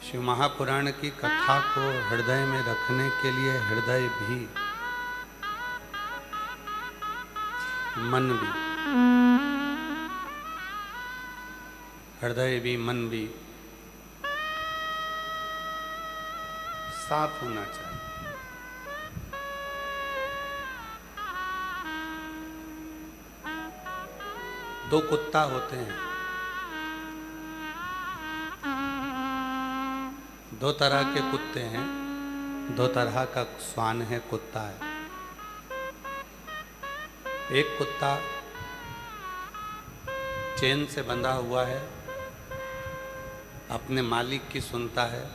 शिव महापुराण की कथा को हृदय में रखने के लिए हृदय भी, मन भी, हृदय भी मन भी साफ होना चाहिए। दो कुत्ता होते हैं, दो तरह के कुत्ते हैं, दो तरह का श्वान है, कुत्ता है। एक कुत्ता चेन से बंधा हुआ है, अपने मालिक की सुनता है,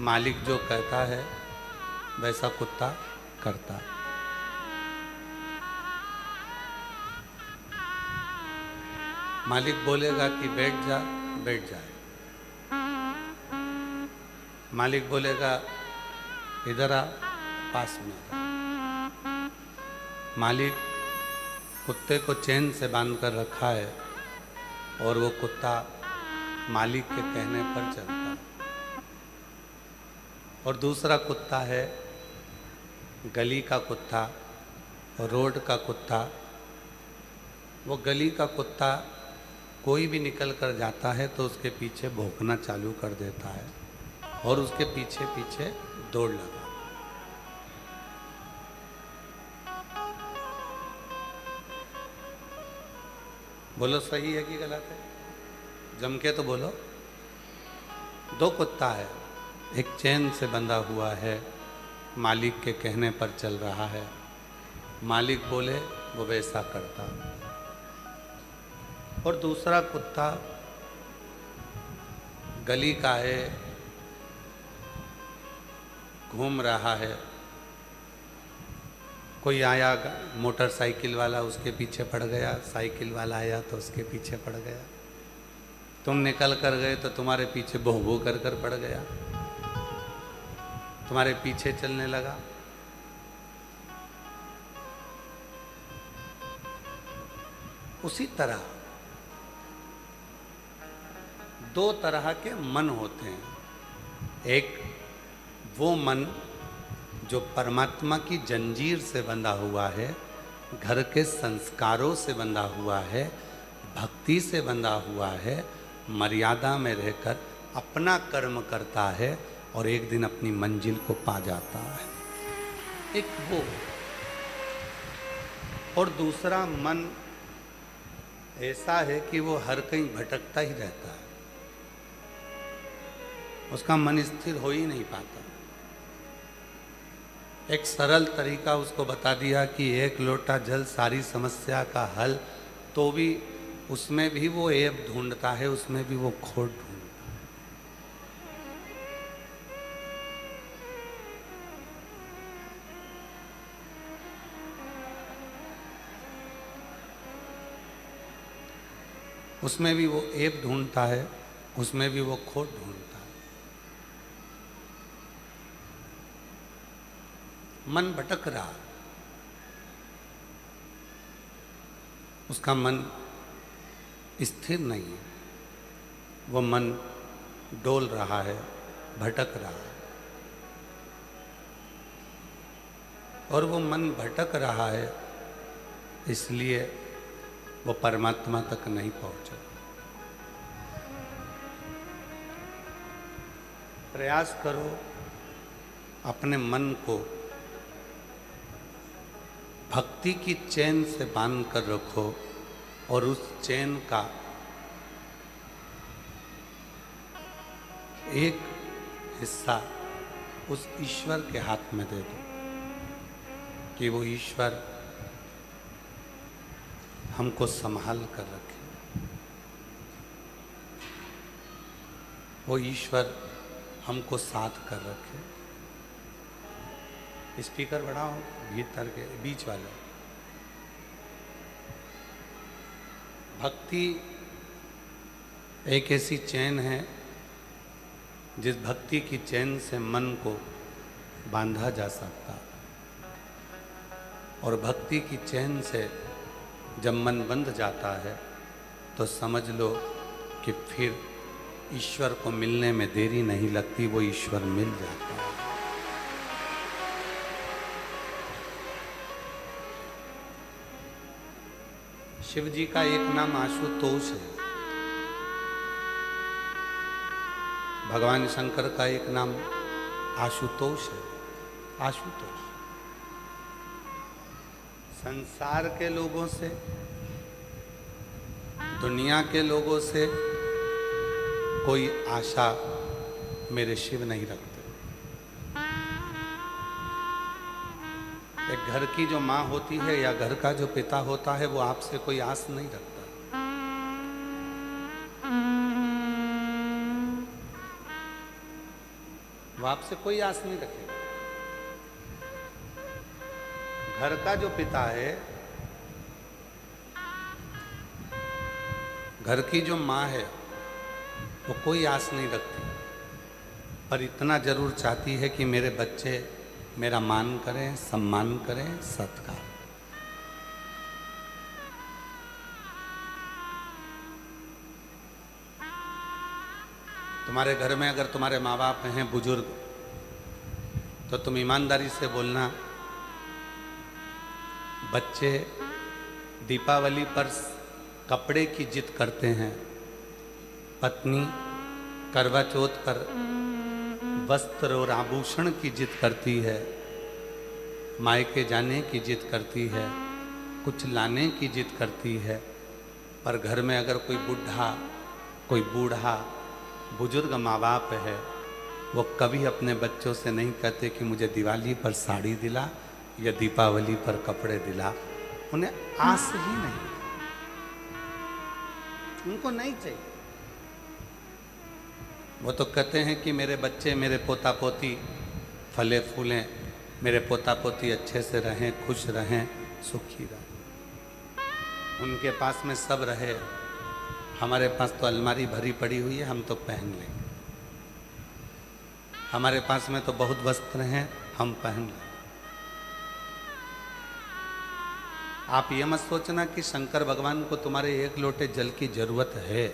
मालिक जो कहता है वैसा कुत्ता करता है। मालिक बोलेगा कि बैठ जा, बैठ जाए। मालिक बोलेगा इधर आ, पास में आ। मालिक कुत्ते को चेन से बांध कर रखा है और वो कुत्ता मालिक के कहने पर चलता है। और दूसरा कुत्ता है गली का कुत्ता, रोड का कुत्ता। वो गली का कुत्ता कोई भी निकल कर जाता है तो उसके पीछे भौंकना चालू कर देता है और उसके पीछे पीछे दौड़ लगा। बोलो सही है कि गलत है? जम के तो बोलो। दो कुत्ता है, एक चेन से बंधा हुआ है, मालिक के कहने पर चल रहा है, मालिक बोले वो वैसा करता। और दूसरा कुत्ता गली का है, घूम रहा है, कोई आया मोटरसाइकिल वाला उसके पीछे पड़ गया, साइकिल वाला आया तो उसके पीछे पड़ गया, तुम निकल कर गए तो तुम्हारे पीछे भों भों कर कर पड़ गया, तुम्हारे पीछे चलने लगा। उसी तरह दो तरह के मन होते हैं। एक वो मन जो परमात्मा की जंजीर से बंधा हुआ है, घर के संस्कारों से बंधा हुआ है, भक्ति से बंधा हुआ है, मर्यादा में रहकर अपना कर्म करता है और एक दिन अपनी मंजिल को पा जाता है। एक वो। और दूसरा मन ऐसा है कि वो हर कहीं भटकता ही रहता है, उसका मन स्थिर हो ही नहीं पाता। एक सरल तरीका उसको बता दिया कि एक लोटा जल सारी समस्या का हल, तो भी उसमें भी वो ऐब ढूंढता है, उसमें भी वो खोट ढूंढता है। उसमें भी वो ऐब ढूंढता है, उसमें भी वो खोट ढूंढता है। मन भटक रहा, उसका मन स्थिर नहीं है, वो मन डोल रहा है, भटक रहा है। और वो मन भटक रहा है इसलिए वो परमात्मा तक नहीं पहुंचा। प्रयास करो अपने मन को भक्ति की चैन से बांध कर रखो और उस चैन का एक हिस्सा उस ईश्वर के हाथ में दे दो कि वो ईश्वर हमको संभाल कर रखे, वो ईश्वर हमको साथ कर रखे। स्पीकर बढ़ाओ, भीतर के बीच वाले। भक्ति एक ऐसी चैन है जिस भक्ति की चैन से मन को बांधा जा सकता, और भक्ति की चैन से जब मन बंध जाता है तो समझ लो कि फिर ईश्वर को मिलने में देरी नहीं लगती, वो ईश्वर मिल जाता है। शिव जी का एक नाम आशुतोष है, भगवान शंकर का एक नाम आशुतोष है। आशुतोष संसार के लोगों से, दुनिया के लोगों से कोई आशा मेरे शिव नहीं रखते। एक घर की जो माँ होती है या घर का जो पिता होता है, वो आपसे कोई आस नहीं रखता। वो आपसे कोई आस नहीं रखेगा। घर का जो पिता है, घर की जो माँ है, वो कोई आस नहीं रखती, पर इतना जरूर चाहती है कि मेरे बच्चे मेरा मान करें, सम्मान करें, सत्कार। तुम्हारे घर में अगर तुम्हारे माँ बाप हैं बुजुर्ग, तो तुम ईमानदारी से बोलना, बच्चे दीपावली पर कपड़े की जिद करते हैं, पत्नी करवा चौथ पर वस्त्र और आभूषण की जिद करती है, मायके जाने की जिद करती है, कुछ लाने की जिद करती है। पर घर में अगर कोई बुढ़ा, कोई बूढ़ा बुजुर्ग माँ बाप है, वो कभी अपने बच्चों से नहीं कहते कि मुझे दिवाली पर साड़ी दिला या दीपावली पर कपड़े दिला। उन्हें आस ही नहीं, उनको नहीं चाहिए। वो तो कहते हैं कि मेरे बच्चे, मेरे पोता पोती फले फूलें, मेरे पोता पोती अच्छे से रहें, खुश रहें, सुखी रहें, उनके पास में सब रहे। हमारे पास तो अलमारी भरी पड़ी हुई है, हम तो पहन लेंगे। हमारे पास में तो बहुत वस्त्र हैं, हम पहन लेंगे। आप ये मत सोचना कि शंकर भगवान को तुम्हारे एक लोटे जल की जरूरत है।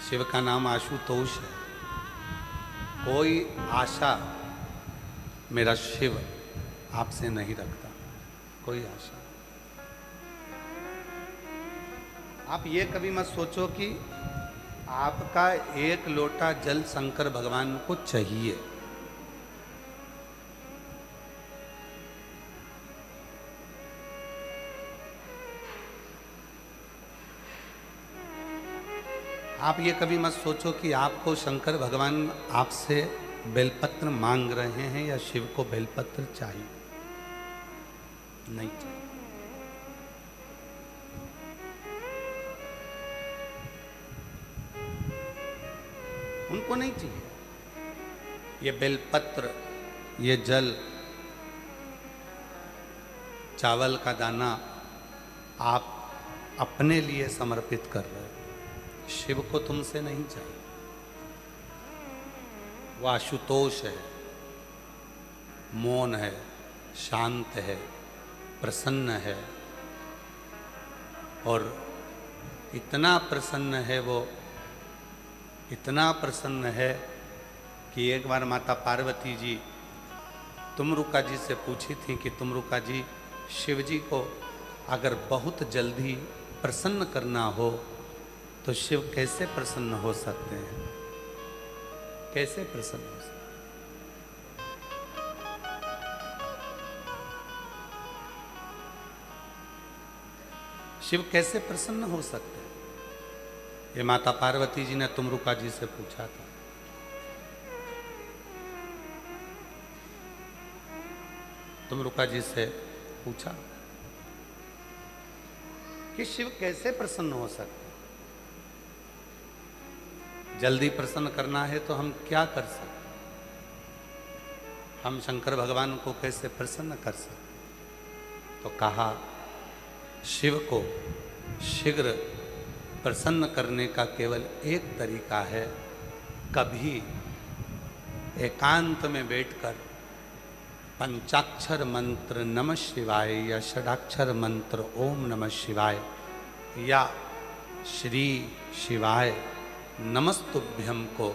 शिव का नाम आशुतोष है। कोई आशा मेरा शिव आपसे नहीं रखता, कोई आशा। आप ये कभी मत सोचो कि आपका एक लोटा जल शंकर भगवान को चाहिए। आप ये कभी मत सोचो कि आपको शंकर भगवान आपसे बेलपत्र मांग रहे हैं या शिव को बेलपत्र चाहिए। नहीं चाहिए। उनको नहीं चाहिए। ये बेलपत्र, ये जल, चावल का दाना आप अपने लिए समर्पित कर रहे हो, शिव को तुमसे नहीं चाहिए। वो आशुतोष है, मौन है, शांत है, प्रसन्न है, और इतना प्रसन्न है वो, इतना प्रसन्न है कि एक बार माता पार्वती जी तुमरुका जी से पूछी थी कि तुमरुका जी, शिव जी को अगर बहुत जल्दी प्रसन्न करना हो तो शिव कैसे प्रसन्न हो सकते हैं? कैसे प्रसन्न हो सकते? शिव कैसे प्रसन्न हो सकते हैं? ये माता पार्वती जी ने तुमरुका जी से पूछा था। तुमरुका जी से पूछा कि शिव कैसे प्रसन्न हो सकते? जल्दी प्रसन्न करना है तो हम क्या कर सकते? हम शंकर भगवान को कैसे प्रसन्न कर सकते? तो कहा, शिव को शीघ्र प्रसन्न करने का केवल एक तरीका है, कभी एकांत में बैठकर पंचाक्षर मंत्र नमः शिवाय या षडाक्षर मंत्र ओम नमः शिवाय या श्री शिवाय नमस्तुभ्यम को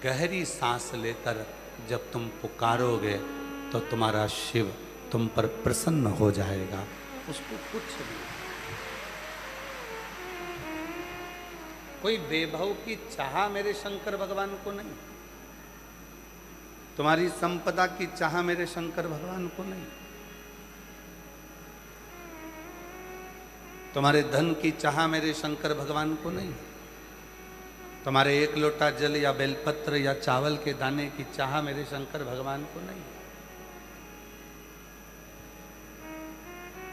गहरी सांस लेकर जब तुम पुकारोगे तो तुम्हारा शिव तुम पर प्रसन्न हो जाएगा। उसको कुछ नहीं, कोई वैभव की चाह मेरे शंकर भगवान को नहीं, तुम्हारी संपदा की चाह मेरे शंकर भगवान को नहीं, तुम्हारे धन की चाह मेरे शंकर भगवान को नहीं, तुम्हारे एक लोटा जल या बेलपत्र या चावल के दाने की चाह मेरे शंकर भगवान को नहीं।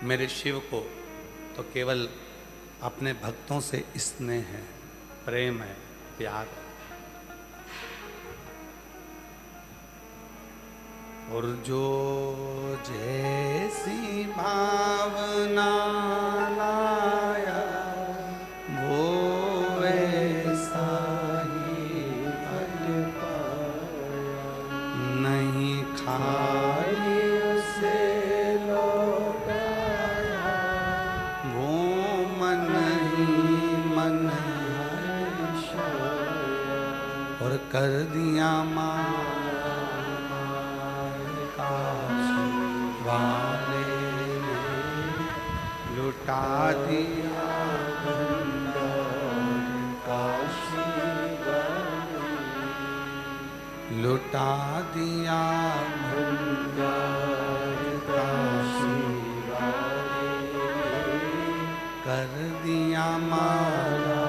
मेरे शिव को तो केवल अपने भक्तों से स्नेह है, प्रेम है, प्यार है। और जो जैसी भावना लाया वो वैसा ही फल पाया, नहीं खाली उसे लौटाया, वो मन ही मन और कर दिया वाले लुटा दिया काशी, लुटा दिया काशी, कर दिया माला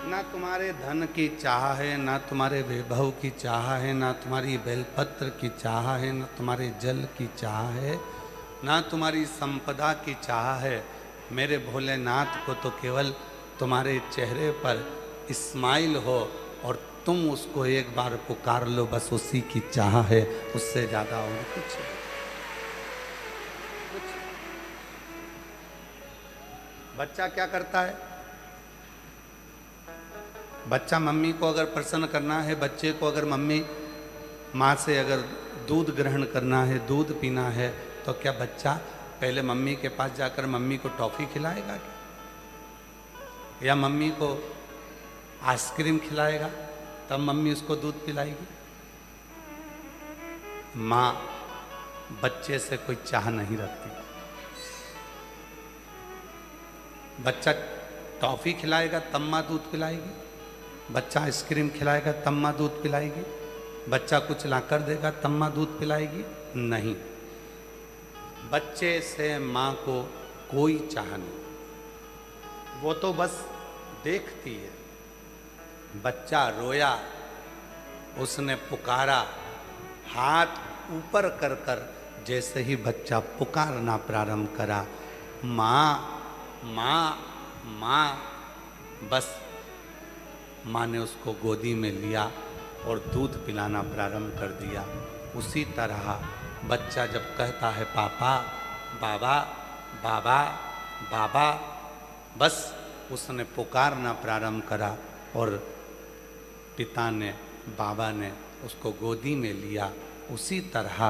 ना तुम्हारे धन की चाह है, ना तुम्हारे वैभव की चाह है, ना तुम्हारी बेलपत्र की चाह है, ना तुम्हारे जल की चाह है, ना तुम्हारी संपदा की चाह है। मेरे भोलेनाथ को तो केवल तुम्हारे चेहरे पर स्माइल हो और तुम उसको एक बार पुकार लो, बस उसी की चाह है, उससे ज़्यादा और कुछ नहीं। बच्चा क्या करता है? बच्चा मम्मी को अगर प्रसन्न करना है, बच्चे को अगर मम्मी माँ से अगर दूध ग्रहण करना है, दूध पीना है, तो क्या बच्चा पहले मम्मी के पास जाकर मम्मी को टॉफ़ी खिलाएगा क्या? या मम्मी को आइसक्रीम खिलाएगा तब मम्मी उसको दूध पिलाएगी? माँ बच्चे से कोई चाह नहीं रखती। बच्चा टॉफ़ी खिलाएगा तब माँ दूध पिलाएगी, बच्चा आइसक्रीम खिलाएगा तब माँ दूध पिलाएगी, बच्चा कुछ ला कर देगा तब माँ दूध पिलाएगी? नहीं, बच्चे से माँ को कोई चाह नहीं, वो तो बस देखती है। बच्चा रोया, उसने पुकारा, हाथ ऊपर कर कर जैसे ही बच्चा पुकारना प्रारंभ करा, माँ माँ माँ, बस माँ ने उसको गोदी में लिया और दूध पिलाना प्रारंभ कर दिया। उसी तरह बच्चा जब कहता है पापा, बाबा, बाबा, बाबा, बस उसने पुकारना प्रारंभ करा और पिता ने, बाबा ने उसको गोदी में लिया। उसी तरह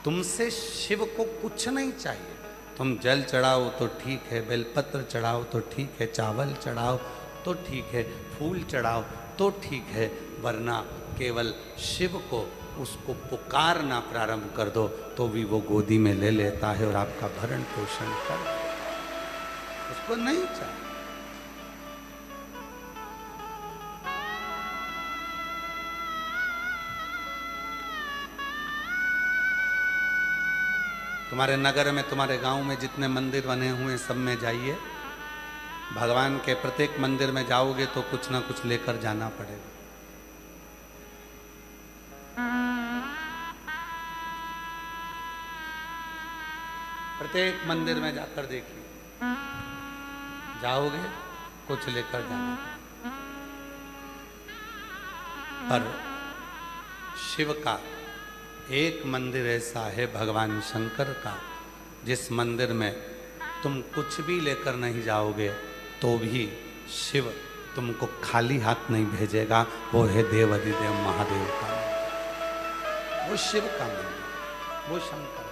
तुमसे शिव को कुछ नहीं चाहिए। तुम जल चढ़ाओ तो ठीक है, बेलपत्र चढ़ाओ तो ठीक है, चावल चढ़ाओ तो ठीक है, फूल चढ़ाओ तो ठीक है, वरना केवल शिव को उसको पुकारना प्रारंभ कर दो तो भी वो गोदी में ले लेता है और आपका भरण पोषण कर, उसको नहीं चाहिए। तुम्हारे नगर में, तुम्हारे गांव में जितने मंदिर बने हुए सब में जाइए, भगवान के प्रत्येक मंदिर में जाओगे तो कुछ ना कुछ लेकर जाना पड़ेगा। प्रत्येक मंदिर में जाकर देखिए, जाओगे कुछ लेकर जाना। पर शिव का एक मंदिर ऐसा है, भगवान शंकर का, जिस मंदिर में तुम कुछ भी लेकर नहीं जाओगे तो भी शिव तुमको खाली हाथ नहीं भेजेगा। वो है देवाधिदेव महादेव का, वो शिव का मंदिर, वो शंकर।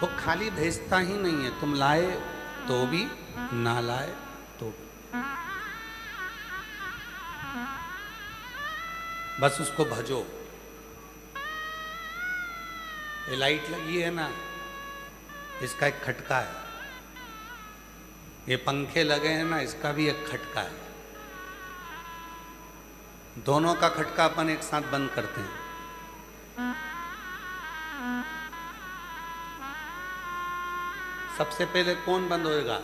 वो खाली भेजता ही नहीं है, तुम लाए तो भी, ना लाए तो भी, बस उसको भजो। ये लाइट लगी है ना, इसका एक खटका है। ये पंखे लगे हैं ना, इसका भी एक खटका है। दोनों का खटका अपन एक साथ बंद करते हैं। सबसे पहले कौन बंद होएगा?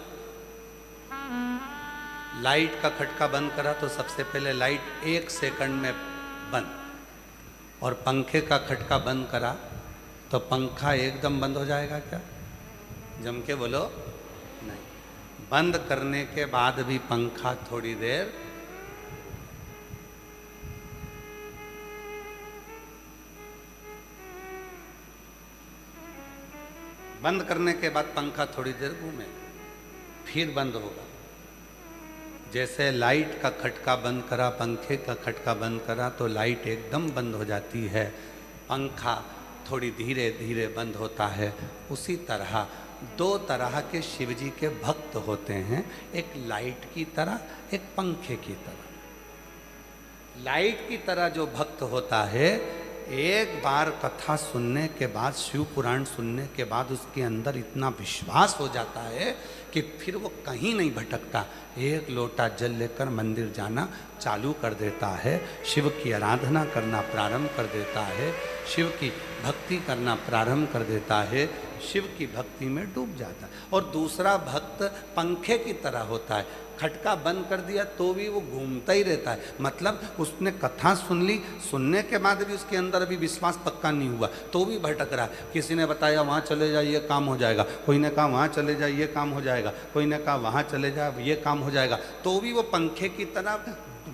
लाइट का खटका बंद करा तो सबसे पहले लाइट 1 सेकंड में बंद, और पंखे का खटका बंद करा तो पंखा एकदम बंद हो जाएगा क्या? जम के बोलो नहीं। बंद करने के बाद भी पंखा थोड़ी देर बंद करने के बाद पंखा थोड़ी देर घूमे, फिर बंद होगा। जैसे लाइट का खटका बंद करा, पंखे का खटका बंद करा तो लाइट एकदम बंद हो जाती है, पंखा थोड़ी धीरे धीरे बंद होता है। उसी तरह 2 तरह के शिव जी के भक्त होते हैं, एक लाइट की तरह, एक पंखे की तरह। लाइट की तरह जो भक्त होता है, एक बार कथा सुनने के बाद, शिव पुराण सुनने के बाद उसके अंदर इतना विश्वास हो जाता है कि फिर वो कहीं नहीं भटकता। एक लोटा जल लेकर मंदिर जाना चालू कर देता है, शिव की आराधना करना प्रारंभ कर देता है, शिव की भक्ति करना प्रारंभ कर देता है, शिव की भक्ति में डूब जाता है। और दूसरा भक्त पंखे की तरह होता है, खटका बंद कर दिया तो भी वो घूमता ही रहता है। मतलब उसने कथा सुन ली, सुनने के बाद भी उसके अंदर अभी विश्वास पक्का नहीं हुआ तो भी भटक रहा है। किसी ने बताया वहाँ चले जाए ये काम हो जाएगा, कोई ने कहा वहाँ चले जाए ये काम हो जाएगा, कोई ने कहा वहाँ चले जाए ये काम हो जाएगा, तो भी वो पंखे की तरह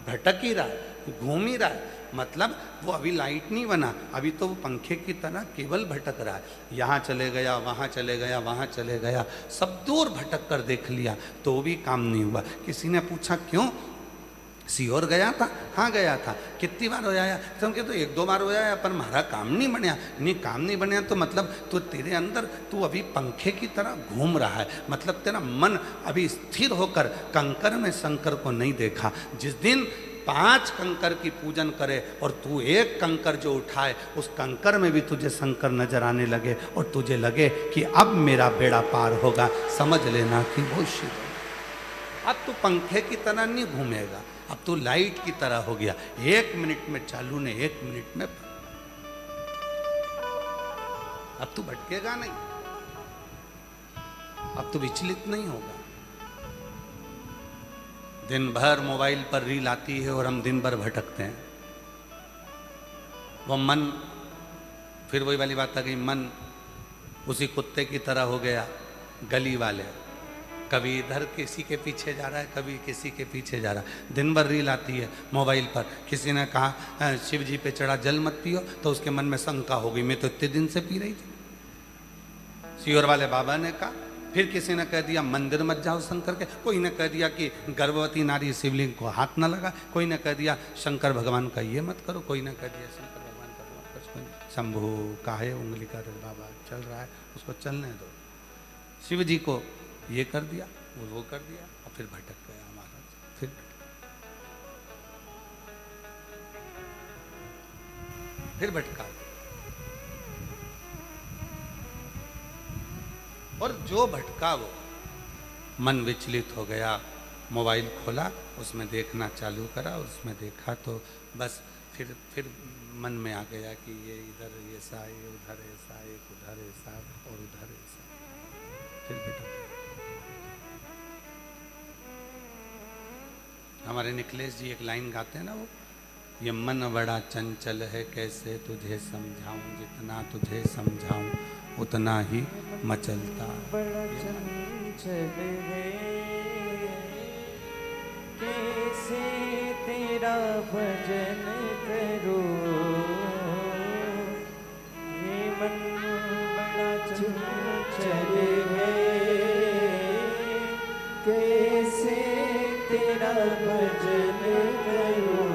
भटक ही रहा है, घूम ही रहा है। मतलब वो अभी लाइट नहीं बना, अभी तो वो पंखे की तरह केवल भटक रहा है। यहाँ चले गया, वहाँ चले गया, वहाँ चले गया, सब दूर भटक कर देख लिया तो भी काम नहीं हुआ। किसी ने पूछा क्यों? सीहोर गया था? हाँ गया था। कितनी बार हो आया? तो उनके तो 1-2 बार हो आया, पर हमारा काम नहीं बनया। नहीं काम नहीं बनया तो मतलब तो तेरे अंदर तू अभी पंखे की तरह घूम रहा है, मतलब तेरा मन अभी स्थिर होकर कंकर में शंकर को नहीं देखा। जिस दिन 5 कंकर की पूजन करे और तू एक कंकर जो उठाए, उस कंकर में भी तुझे शंकर नजर आने लगे और तुझे लगे कि अब मेरा बेड़ा पार होगा, समझ लेना कि वो शिव। अब तू पंखे की तरह नहीं घूमेगा, अब तू लाइट की तरह हो गया। 1 मिनट में चालू ने 1 मिनट में, अब तू भटकेगा नहीं, अब तू विचलित नहीं होगा। दिन भर मोबाइल पर रील आती है और हम दिन भर भटकते हैं। वो मन, फिर वही वाली बात आ गई, मन उसी कुत्ते की तरह हो गया, गली वाले, कभी इधर किसी के पीछे जा रहा है, कभी किसी के पीछे जा रहा है। दिन भर रील आती है मोबाइल पर। किसी ने कहा शिव जी पे चढ़ा जल मत पियो, तो उसके मन में शंका हो गई, मैं तो इतने दिन से पी रही थी। सीहोर वाले बाबा ने कहा। फिर किसी ने कह दिया मंदिर मत जाओ शंकर के, कोई ने कह दिया कि गर्भवती नारी शिवलिंग को हाथ न लगा, कोई ने कह दिया शंकर भगवान का ये मत करो, कोई ने कह दिया शंकर भगवान का मत करो। शंभू काहे उंगली का बाबा चल रहा है, उसको चलने दो। शिव जी को ये कर दिया, वो कर दिया, और फिर भटक गया हमारा। फिर भटका। और जो भटका वो मन विचलित हो गया, मोबाइल खोला, उसमें देखना चालू करा, उसमें देखा तो बस फिर मन में आ गया कि ये इधर ऐसा, ये उधर ऐसा, एक उधर ऐसा और उधर ऐसा, फिर भटक गया। हमारे निखिलेश जी एक लाइन गाते हैं ना, वो ये मन बड़ा चंचल है कैसे तुझे समझाऊं, जितना तुझे समझाऊं उतना ही मचलता। बड़ा चंचल है कैसे तेरा भजन करूं, ये मन बड़ा चंचल है कैसे तेरा भजन करूं,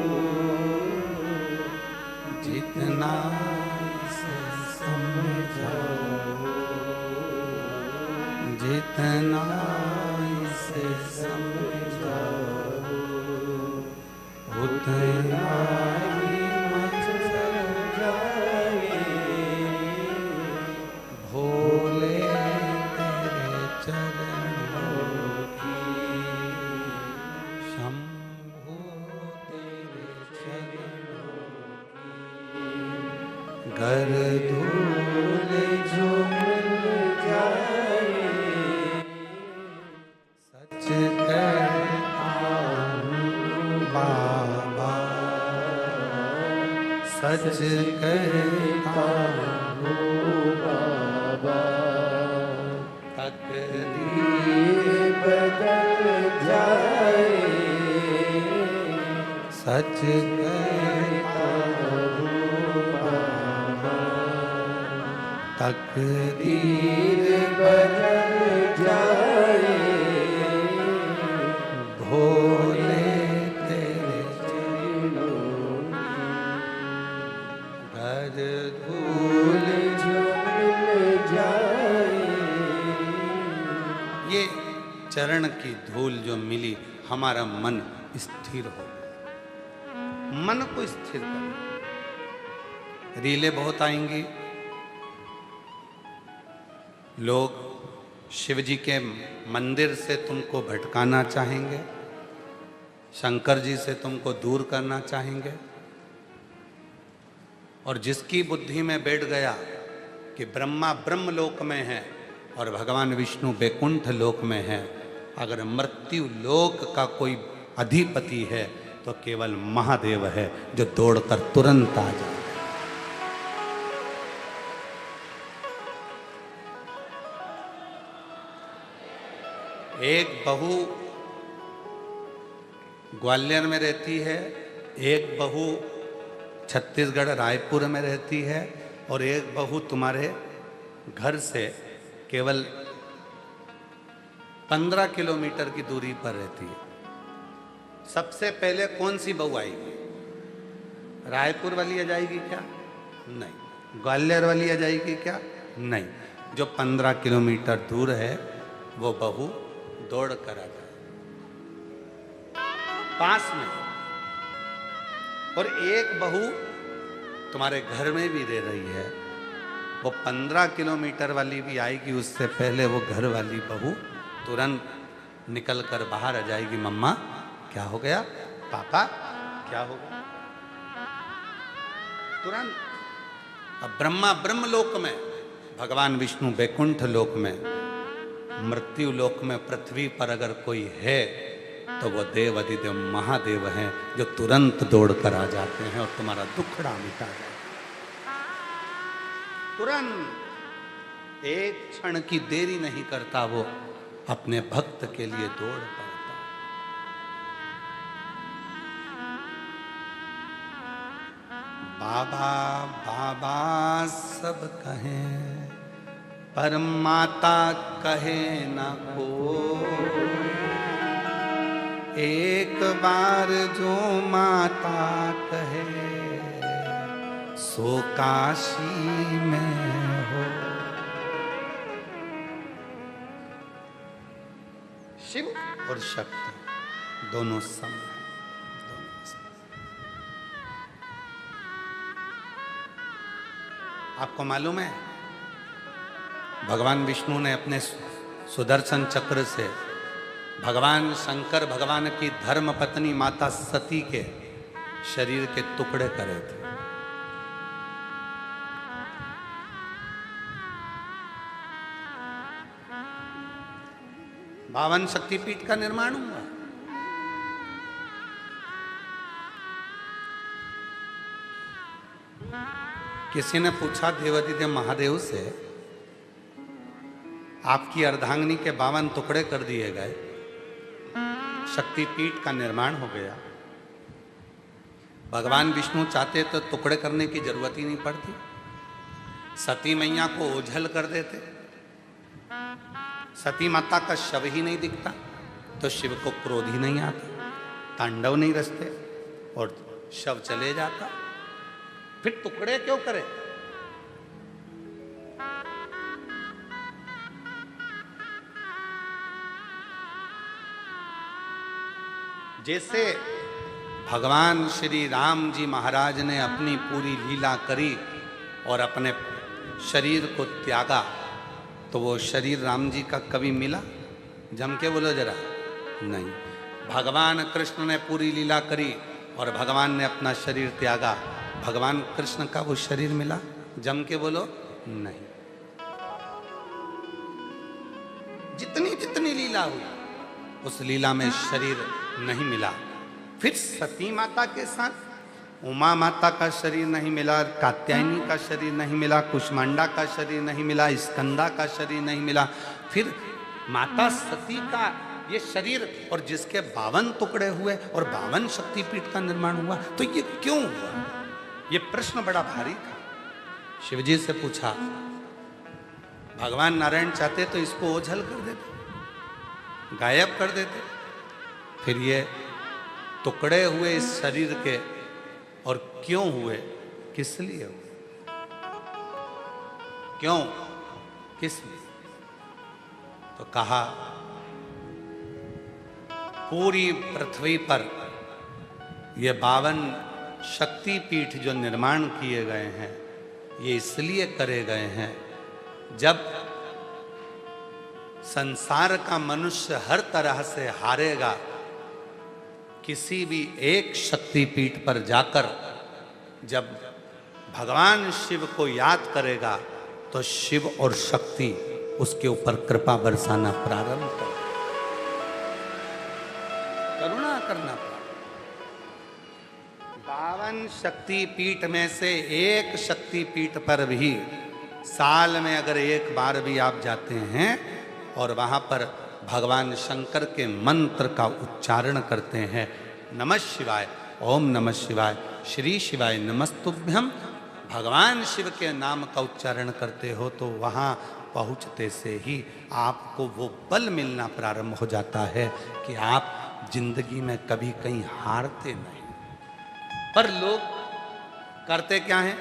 जितना समझाओ नारी मत्सर जाए, भोले तेरे चरणों की, शंभो तेरे चरणों की, घर धूल जो मिल जाए, सच कहता हूँ बाबा, सच कहता हूँ बाबा, तकदीर बदल जाए, सच कहता हूँ बाबा, तकदीर बदल जाए, भोले तेरे घर धूल जो मिल जाए, ये चरण की धूल जो मिली, हमारा मन स्थिर हो गया। मन को स्थिर करो। रीलें बहुत आएंगी, लोग शिव जी के मंदिर से तुमको भटकाना चाहेंगे, शंकर जी से तुमको दूर करना चाहेंगे, और जिसकी बुद्धि में बैठ गया कि ब्रह्मा ब्रह्म लोक में है और भगवान विष्णु बैकुंठ लोक में है, अगर मृत्यु लोक का कोई अधिपति है तो केवल महादेव है, जो दौड़कर तुरंत आ जाए। एक बहू ग्वालियर में रहती है, एक बहू छत्तीसगढ़ रायपुर में रहती है, और एक बहू तुम्हारे घर से केवल 15 किलोमीटर की दूरी पर रहती है। सबसे पहले कौन सी बहू आएगी? रायपुर वाली आ जाएगी क्या? नहीं। ग्वालियर वाली आ जाएगी क्या? नहीं। जो 15 किलोमीटर दूर है वो बहू दौड़ कर आ जाए पास में। और एक बहू तुम्हारे घर में भी रह रही है, वो 15 किलोमीटर वाली भी आएगी, उससे पहले वो घर वाली बहू तुरंत निकल कर बाहर आ जाएगी। मम्मा क्या हो गया? पापा क्या हो गया? तुरंत। अब ब्रह्मा ब्रह्म लोक में, भगवान विष्णु बैकुंठ लोक में, मृत्यु लोक में, पृथ्वी पर अगर कोई है तो वो देव अधिदेव महादेव हैं, जो तुरंत दौड़ कर आ जाते हैं और तुम्हारा दुखड़ा मिटा जाते हैं। तुरंत एक क्षण की देरी नहीं करता, वो अपने भक्त के लिए दौड़ पड़ता। बाबा बाबा सब कहें, पर माता कहे न को। एक बार जो माता कहे सो काशी में हो। शिव और शक्ति दोनों सम हैं, दोनों सम। आपको मालूम है, भगवान विष्णु ने अपने सुदर्शन चक्र से भगवान शंकर भगवान की धर्म पत्नी माता सती के शरीर के टुकड़े करे थे। बावन शक्तिपीठ का निर्माण हुआ। किसी ने पूछा देवाधिदेव महादेव से, आपकी अर्धांगिनी के 52 टुकड़े कर दिए गए, शक्तिपीठ का निर्माण हो गया, भगवान विष्णु चाहते तो टुकड़े करने की जरूरत ही नहीं पड़ती, सती मैया को ओझल कर देते, सती माता का शव ही नहीं दिखता, तो शिव को क्रोध ही नहीं आता, तांडव नहीं रचते और शव चले जाता। फिर टुकड़े क्यों करे? जैसे भगवान श्री राम जी महाराज ने अपनी पूरी लीला करी और अपने शरीर को त्यागा, तो वो शरीर राम जी का कभी मिला? जम के बोलो जरा। नहीं। भगवान कृष्ण ने पूरी लीला करी और भगवान ने अपना शरीर त्यागा, भगवान कृष्ण का वो शरीर मिला? जम के बोलो। नहीं। जितनी जितनी लीला हुई उस लीला में शरीर नहीं मिला। फिर सती माता के साथ उमा माता का शरीर नहीं मिला, कात्यायनी का शरीर नहीं मिला, कुष्मांडा का शरीर नहीं मिला, स्कंदा का शरीर नहीं मिला। फिर माता सती का ये शरीर और जिसके 52 टुकड़े हुए और 52 शक्तिपीठ का निर्माण हुआ, तो ये क्यों हुआ? ये प्रश्न बड़ा भारी था। शिवजी से पूछा, भगवान नारायण चाहते तो इसको ओझल कर देते, गायब कर देते। फिर ये टुकड़े हुए इस शरीर के, और क्यों हुए, किस लिए हुए, क्यों, किस लिए? तो कहा, पूरी पृथ्वी पर ये 52 शक्तिपीठ जो निर्माण किए गए हैं, ये इसलिए करे गए हैं, जब संसार का मनुष्य हर तरह से हारेगा, किसी भी एक शक्तिपीठ पर जाकर जब भगवान शिव को याद करेगा तो शिव और शक्ति उसके ऊपर कृपा बरसाना प्रारंभ कर, करुणा करना प्रारंभ। 52 शक्तिपीठ में से एक शक्तिपीठ पर भी साल में अगर एक बार भी आप जाते हैं और वहां पर भगवान शंकर के मंत्र का उच्चारण करते हैं, नमः शिवाय, ओम नमः शिवाय, श्री शिवाय नमस्तुभ्यम, भगवान शिव के नाम का उच्चारण करते हो, तो वहाँ पहुँचते से ही आपको वो बल मिलना प्रारंभ हो जाता है कि आप जिंदगी में कभी कहीं हारते नहीं। पर लोग करते क्या हैं?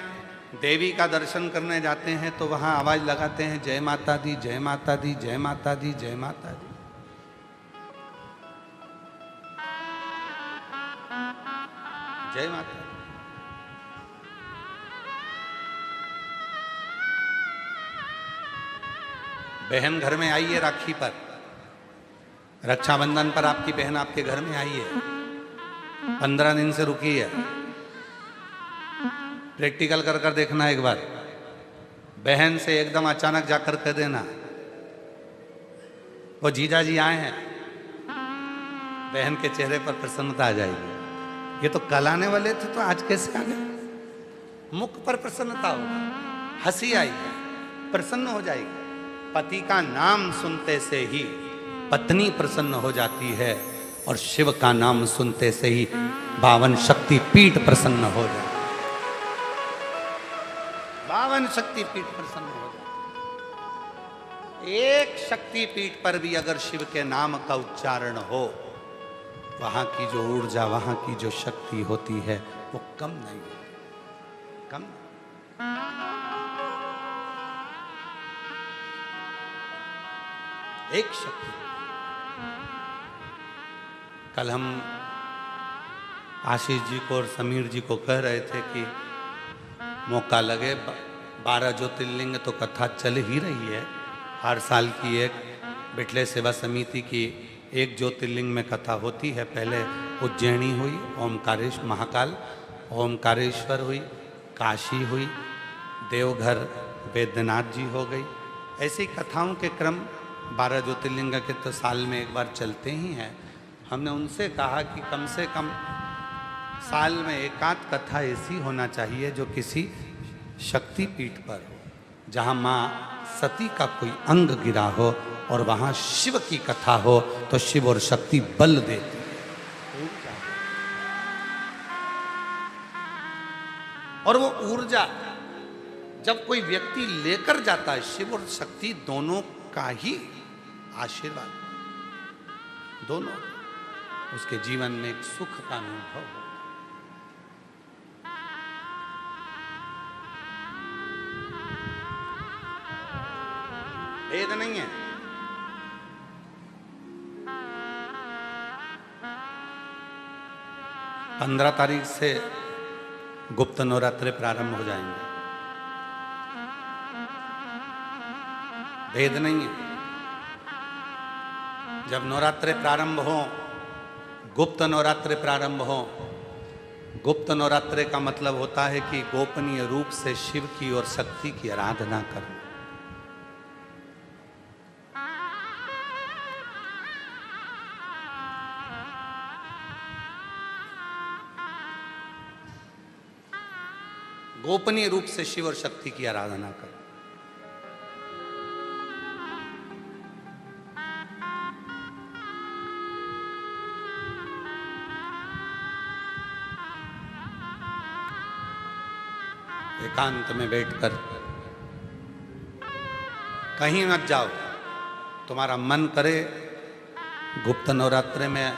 देवी का दर्शन करने जाते हैं तो वहाँ आवाज लगाते हैं, जय माता दी, जय माता दी, जय माता दी, जय माता दी। जय माता दी। बहन घर में आई है राखी पर, रक्षाबंधन पर आपकी बहन आपके घर में आई है, 15 दिन से रुकी है। प्रैक्टिकल कर कर देखना एक बार। बहन से एकदम अचानक जाकर कह देना, वो जीजा जी आए हैं, बहन के चेहरे पर प्रसन्नता आ जाएगी। ये तो कल आने वाले थे, तो आज कैसे आ गए? मुख पर प्रसन्नता होगी, हंसी आएगी, प्रसन्न हो जाएगी। पति का नाम सुनते से ही पत्नी प्रसन्न हो जाती है, और शिव का नाम सुनते से ही 52 शक्तिपीठ प्रसन्न हो जाते, 52 शक्तिपीठ प्रसन्न हो जाते। एक शक्तिपीठ पर भी अगर शिव के नाम का उच्चारण हो, वहां की जो ऊर्जा, वहां की जो शक्ति होती है, वो कम नहीं होती, कम। एक शक्ति। कल हम आशीष जी को और समीर जी को कह रहे थे कि मौका लगे, 12 ज्योतिर्लिंग तो कथा चल ही रही है। हर साल की एक बिटले सेवा समिति की एक ज्योतिर्लिंग में कथा होती है। पहले उज्जैनी हुई, ओमकारेश्वर महाकाल, ओमकारेश्वर हुई, काशी हुई, देवघर वैद्यनाथ जी हो गई। ऐसी कथाओं के क्रम 12 ज्योतिर्लिंग के तो साल में एक बार चलते ही हैं। हमने उनसे कहा कि कम से कम साल में एकाध कथा ऐसी होना चाहिए जो किसी शक्तिपीठ पर हो, जहाँ माँ सती का कोई अंग गिरा हो और वहाँ शिव की कथा हो, तो शिव और शक्ति बल देती है। और वो ऊर्जा जब कोई व्यक्ति लेकर जाता है, शिव और शक्ति दोनों का ही आशीर्वाद, दोनों उसके जीवन में एक सुख का अनुभव हो। भेद नहीं है। 15 तारीख से गुप्त नवरात्रे प्रारंभ हो जाएंगे। भेद नहीं है। जब नवरात्रे प्रारंभ हो, गुप्त नवरात्रे प्रारंभ हो, गुप्त नवरात्रे का मतलब होता है कि गोपनीय रूप से शिव की और शक्ति की आराधना करना। गोपनीय रूप से शिव और शक्ति की आराधना करना। एकांत में बैठकर कहीं मत जाओ। तुम्हारा मन करे गुप्त नवरात्रे में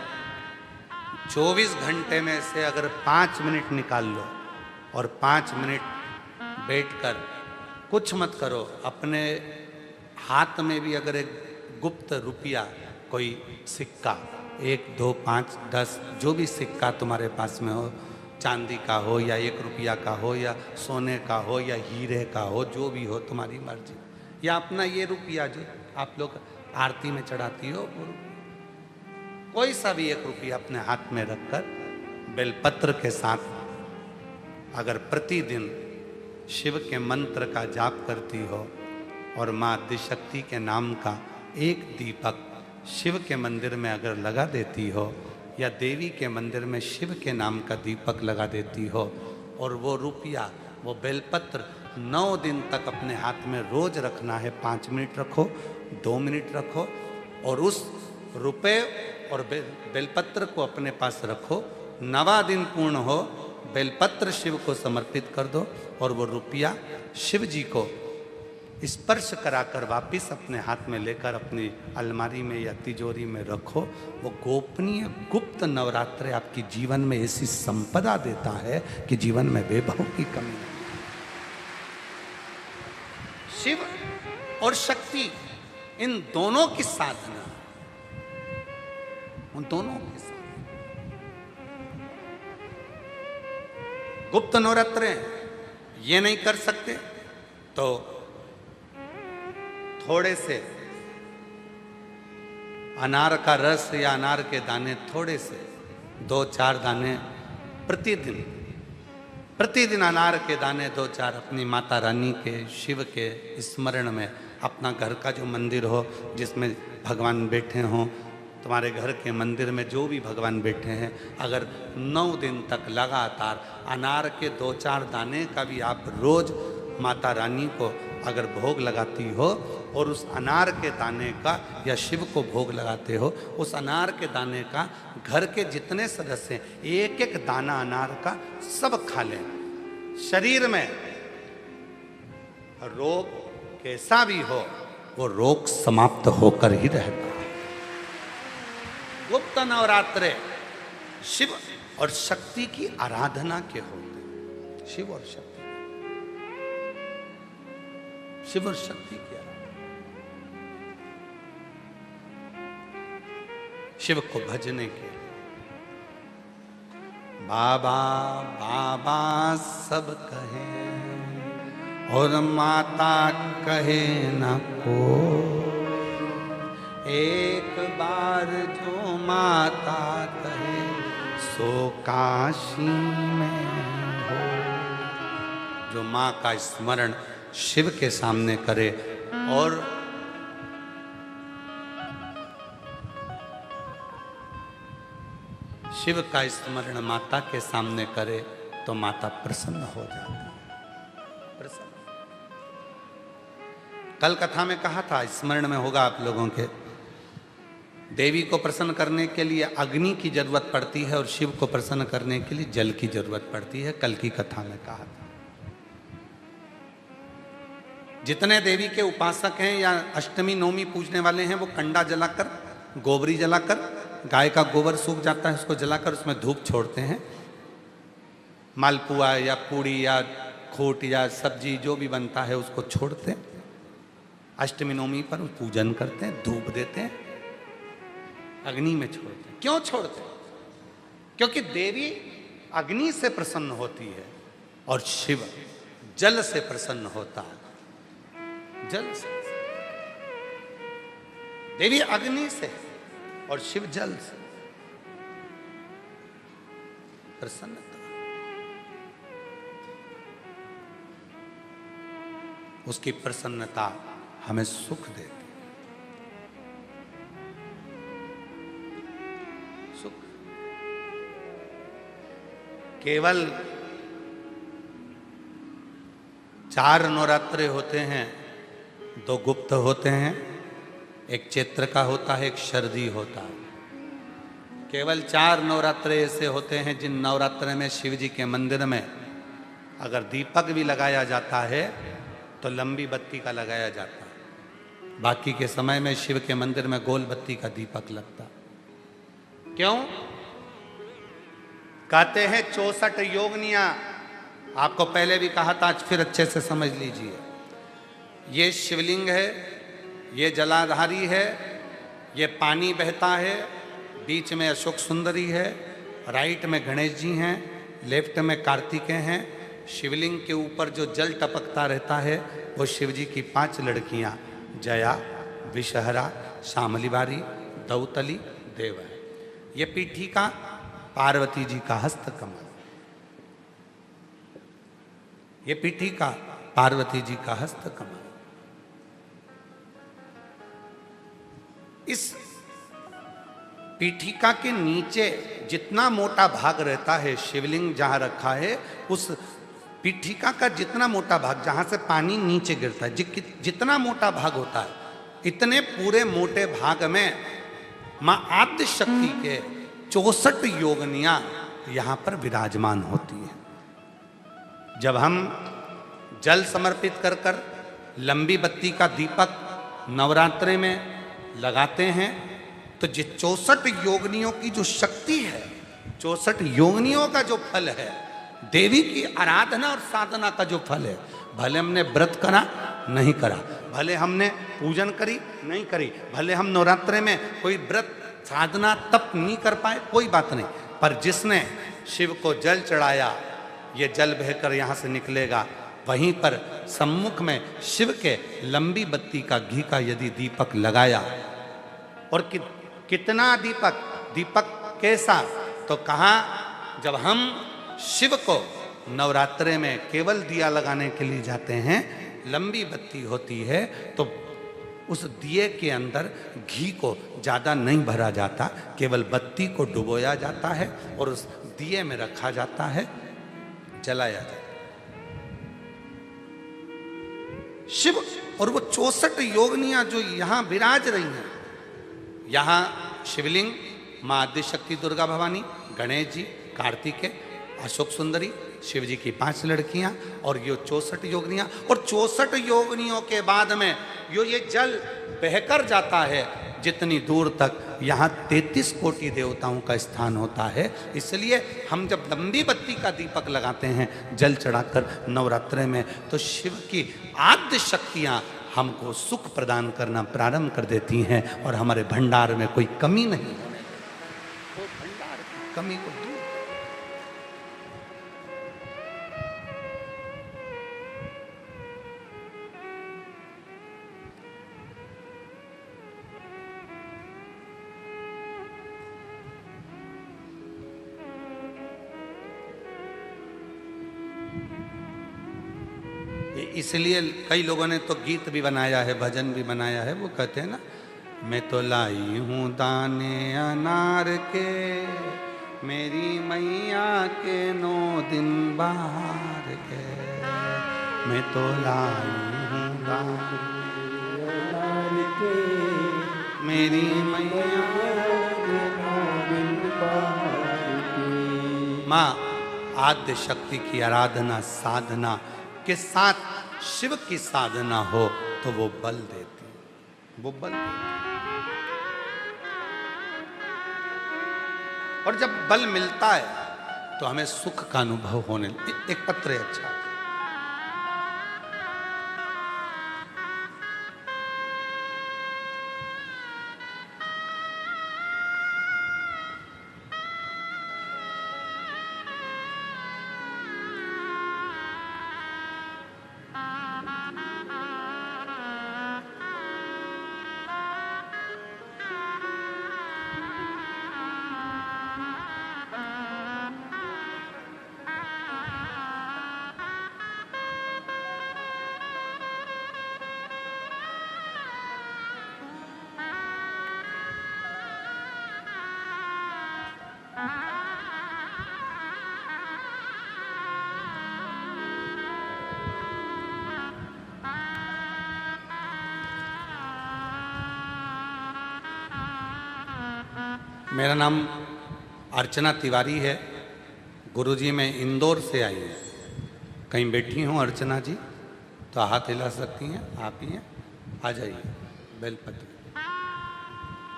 24 घंटे में से अगर 5 मिनट निकाल लो और 5 मिनट बैठकर कुछ मत करो। अपने हाथ में भी अगर एक गुप्त रुपया, कोई सिक्का, 1, 2, 5, 10 जो भी सिक्का तुम्हारे पास में हो, चांदी का हो या 1 रुपया का हो या सोने का हो या हीरे का हो, जो भी हो तुम्हारी मर्जी। या अपना ये रुपया जो आप लोग आरती में चढ़ाती हो, वो कोई सा भी 1 रुपया अपने हाथ में रखकर बेलपत्र के साथ अगर प्रतिदिन शिव के मंत्र का जाप करती हो और माँ आदिशक्ति के नाम का एक दीपक शिव के मंदिर में अगर लगा देती हो या देवी के मंदिर में शिव के नाम का दीपक लगा देती हो और वो रुपया, वो बेलपत्र 9 दिन तक अपने हाथ में रोज रखना है। 5 मिनट रखो, 2 मिनट रखो और उस रुपए और बेलपत्र को अपने पास रखो। 9वां दिन पूर्ण हो, बेलपत्र शिव को समर्पित कर दो और वो रुपया शिव जी को स्पर्श कराकर वापिस अपने हाथ में लेकर अपनी अलमारी में या तिजोरी में रखो। वो गोपनीय गुप्त नवरात्रे आपकी जीवन में ऐसी संपदा देता है कि जीवन में बेबहों की कमी नहीं। शिव और शक्ति, इन दोनों की साधना, उन दोनों की साधना। गुप्त नवरात्रे ये नहीं कर सकते तो थोड़े से अनार का रस या अनार के दाने, थोड़े से 2-4 दाने प्रतिदिन अनार के दाने 2-4 अपनी माता रानी के, शिव के स्मरण में, अपना घर का जो मंदिर हो जिसमें भगवान बैठे हों, तुम्हारे घर के मंदिर में जो भी भगवान बैठे हैं, अगर 9 दिन तक लगातार अनार के 2-4 दाने का भी आप रोज माता रानी को अगर भोग लगाती हो और उस अनार के दाने का या शिव को भोग लगाते हो, उस अनार के दाने का घर के जितने सदस्य हैं, 1-1 दाना अनार का सब खा लें। शरीर में रोग कैसा भी हो, वो रोग समाप्त होकर ही रहता है। गुप्त नवरात्रे शिव और शक्ति की आराधना के होते। शिव और शक्ति, शिव और शक्ति की आराधना। शिव को भजने के लिए बाबा बाबा सब कहे और माता कहे न को। एक बार जो माता कहे सो काशी में हो। जो माँ का स्मरण शिव के सामने करे और शिव का स्मरण माता के सामने करे तो माता प्रसन्न हो जाती है। प्रसन्न। कल कथा में कहा था, स्मरण में होगा आप लोगों के, देवी को प्रसन्न करने के लिए अग्नि की जरूरत पड़ती है और शिव को प्रसन्न करने के लिए जल की जरूरत पड़ती है। कल की कथा में कहा था। जितने देवी के उपासक हैं या अष्टमी नवमी पूजने वाले हैं, वो कंडा जलाकर, गोबरी जलाकर, गाय का गोबर सूख जाता है उसको जलाकर उसमें धूप छोड़ते हैं। मालपुआ या पूड़ी या खोट या सब्जी जो भी बनता है उसको छोड़ते हैं। अष्टमी नवमी पर पूजन करते हैं, धूप देते हैं, अग्नि में छोड़ते हैं। क्यों छोड़ते हैं? क्योंकि देवी अग्नि से प्रसन्न होती है और शिव जल से प्रसन्न होता है। जल से, देवी अग्नि से और शिव जल से प्रसन्नता। उसकी प्रसन्नता हमें सुख देती, सुख। केवल 4 नवरात्रे होते हैं, 2 गुप्त होते हैं, एक चैत्र का होता है, एक शरदी होता है। केवल 4 नवरात्रे ऐसे होते हैं जिन नवरात्रे में शिव जी के मंदिर में अगर दीपक भी लगाया जाता है तो लंबी बत्ती का लगाया जाता है। बाकी के समय में शिव के मंदिर में गोल बत्ती का दीपक लगता। क्यों? कहते हैं 64 योगनियां। आपको पहले भी कहा था, आज फिर अच्छे से समझ लीजिए। ये शिवलिंग है, ये जलाधारी है, ये पानी बहता है, बीच में अशोक सुंदरी है, राइट में गणेश जी हैं, लेफ्ट में कार्तिकेय हैं। शिवलिंग के ऊपर जो जल टपकता रहता है वो शिव जी की 5 लड़कियां जया, विषहरा, शामलीबारी, दौतली, देव है। ये पीठिका पार्वती जी का हस्त कमल, ये पीठिका पार्वती जी का हस्त कमल। इस पीठिका के नीचे जितना मोटा भाग रहता है, शिवलिंग जहां रखा है उस पीठिका का जितना मोटा भाग, जहां से पानी नीचे गिरता है, जितना मोटा भाग होता है, इतने पूरे मोटे भाग में मां आद्य शक्ति के 64 योगनियां यहां पर विराजमान होती हैं। जब हम जल समर्पित कर कर लंबी बत्ती का दीपक नवरात्रे में लगाते हैं तो जिस 64 योगनियों की जो शक्ति है, 64 योगनियों का जो फल है, देवी की आराधना और साधना का जो फल है, भले हमने व्रत करा नहीं करा, भले हमने पूजन करी नहीं करी, भले हम नवरात्रे में कोई व्रत साधना तप नहीं कर पाए, कोई बात नहीं, पर जिसने शिव को जल चढ़ाया, ये जल बहकर यहाँ से निकलेगा। वहीं पर सम्मुख में शिव के लंबी बत्ती का घी का यदि दीपक लगाया, और कितना दीपक, दीपक कैसा, तो कहा जब हम शिव को नवरात्रे में केवल दिया लगाने के लिए जाते हैं, लंबी बत्ती होती है, तो उस दिए के अंदर घी को ज़्यादा नहीं भरा जाता, केवल बत्ती को डुबोया जाता है और उस दिए में रखा जाता है, जलाया जाता है। शिव और वो 64 योगनियां जो यहाँ विराज रही हैं, यहाँ शिवलिंग, माँ आदिशक्ति दुर्गा भवानी, गणेश जी, कार्तिकेय, अशोक सुंदरी, शिव जी की 5 लड़कियां और ये 64 योगनियां, और 64 योगनियों के बाद में ये जल बहकर जाता है जितनी दूर तक, यहाँ 33 कोटि देवताओं का स्थान होता है। इसलिए हम जब लंबी बत्ती का दीपक लगाते हैं जल चढ़ाकर नवरात्रे में, तो शिव की आद्य शक्तियाँ हमको सुख प्रदान करना प्रारंभ कर देती हैं और हमारे भंडार में कोई कमी नहीं है। वो भंडार की कमी को दूर। इसलिए कई लोगों ने तो गीत भी बनाया है, भजन भी बनाया है। वो कहते हैं ना, मैं तो लाई हूँ दाने अनार के, मेरी मैया के 9 दिन बाहर के, मैं तो लाई हूँ दाने अनार के, मेरी मैया के 9 दिन बाहर के। माँ आद्य शक्ति की आराधना साधना के साथ शिव की साधना हो तो वो बल देती है, वो बल देती है। और जब बल मिलता है तो हमें सुख का अनुभव होने। एक पत्र है, अच्छा, मेरा नाम अर्चना तिवारी है। गुरुजी मैं इंदौर से आई हूँ। कहीं बैठी हूँ अर्चना जी तो हाथ हिला सकती हैं, आप ही हैं, आ जाइए। बेलपत्र।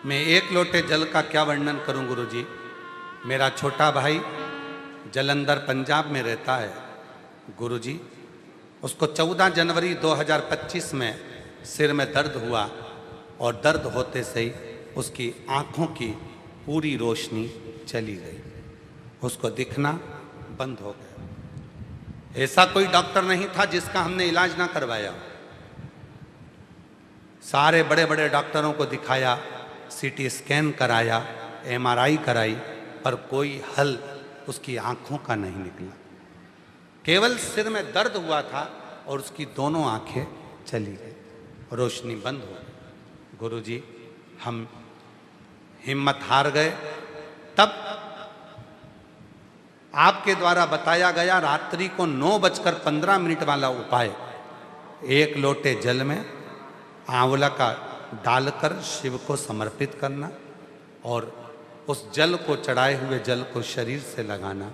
मैं एक लोटे जल का क्या वर्णन करूं गुरुजी। मेरा छोटा भाई जलंधर पंजाब में रहता है गुरुजी। उसको 14 जनवरी 2025 में सिर में दर्द हुआ और दर्द होते से ही उसकी आंखों की पूरी रोशनी चली गई, उसको दिखना बंद हो गया। ऐसा कोई डॉक्टर नहीं था जिसका हमने इलाज ना करवाया। सारे बड़े बड़े डॉक्टरों को दिखाया, सीटी स्कैन कराया, एमआरआई कराई, पर कोई हल उसकी आंखों का नहीं निकला। केवल सिर में दर्द हुआ था और उसकी दोनों आंखें चली गई, रोशनी बंद हो गई। गुरुजी हम हिम्मत हार गए। तब आपके द्वारा बताया गया रात्रि को 9:15 वाला उपाय, एक लोटे जल में आंवला का डालकर शिव को समर्पित करना और उस जल को, चढ़ाए हुए जल को शरीर से लगाना।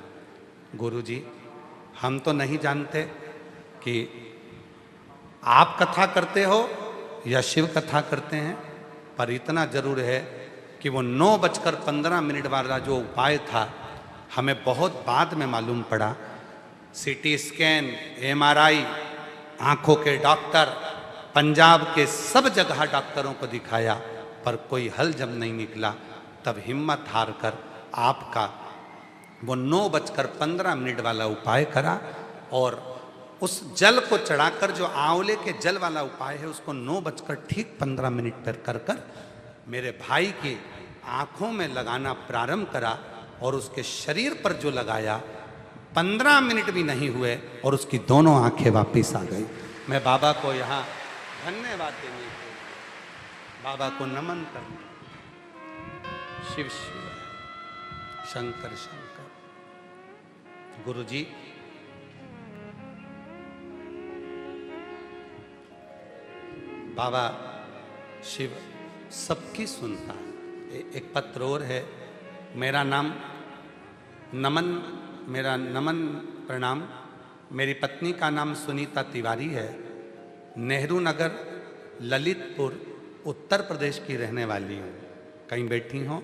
गुरुजी हम तो नहीं जानते कि आप कथा करते हो या शिव कथा करते हैं, पर इतना जरूर है कि वो 9:15 वाला जो उपाय था हमें बहुत बाद में मालूम पड़ा। सीटी स्कैन, एमआरआई, आंखों के डॉक्टर, पंजाब के सब जगह डॉक्टरों को दिखाया, पर कोई हल जब नहीं निकला तब हिम्मत हार कर आपका वो 9:15 वाला उपाय करा और उस जल को चढ़ाकर, जो आंवले के जल वाला उपाय है, उसको 9:15 पर कर कर मेरे भाई की आंखों में लगाना प्रारंभ करा और उसके शरीर पर जो लगाया 15 मिनट भी नहीं हुए और उसकी दोनों आंखें वापिस आ गई। मैं बाबा को यहाँ धन्यवाद देने के, बाबा को नमन करने, शिव शिव शंकर शंकर। गुरुजी बाबा शिव सबकी सुनता है। एक पत्र और है, मेरा नाम नमन, मेरा नमन प्रणाम। मेरी पत्नी का नाम सुनीता तिवारी है, नेहरू नगर ललितपुर उत्तर प्रदेश की रहने वाली हूँ। कहीं बैठी हो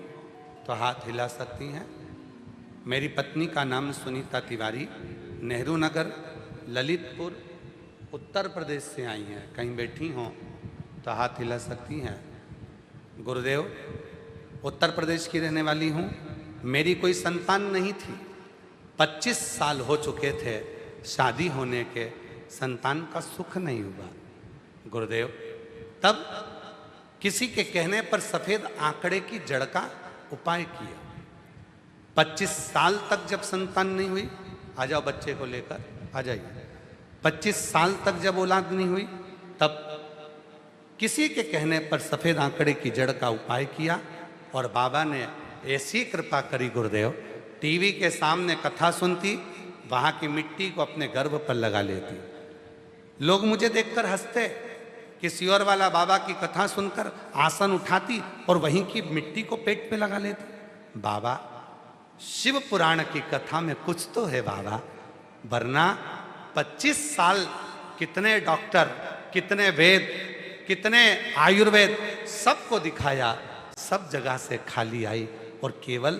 तो हाथ हिला सकती हैं। मेरी पत्नी का नाम सुनीता तिवारी, नेहरू नगर ललितपुर उत्तर प्रदेश से आई हैं। कहीं बैठी हो तो हाथ हिला सकती हैं। गुरुदेव उत्तर प्रदेश की रहने वाली हूँ। मेरी कोई संतान नहीं थी, 25 साल हो चुके थे शादी होने के, संतान का सुख नहीं हुआ। गुरुदेव तब किसी के कहने पर सफेद आंकड़े की जड़ का उपाय किया। 25 साल तक जब संतान नहीं हुई, आ जाओ बच्चे को लेकर आ जाइए। 25 साल तक जब औलाद नहीं हुई, तब किसी के कहने पर सफेद आंकड़े की जड़ का उपाय किया और बाबा ने ऐसी कृपा करी गुरुदेव, टीवी के सामने कथा सुनती, वहां की मिट्टी को अपने गर्भ पर लगा लेती। लोग मुझे देखकर हंसते, किसी और वाला बाबा की कथा सुनकर आसन उठाती और वहीं की मिट्टी को पेट पे लगा लेती। बाबा शिव पुराण की कथा में कुछ तो है बाबा, वरना 25 साल कितने डॉक्टर, कितने वेद, कितने आयुर्वेद, सबको दिखाया, सब जगह से खाली आई और केवल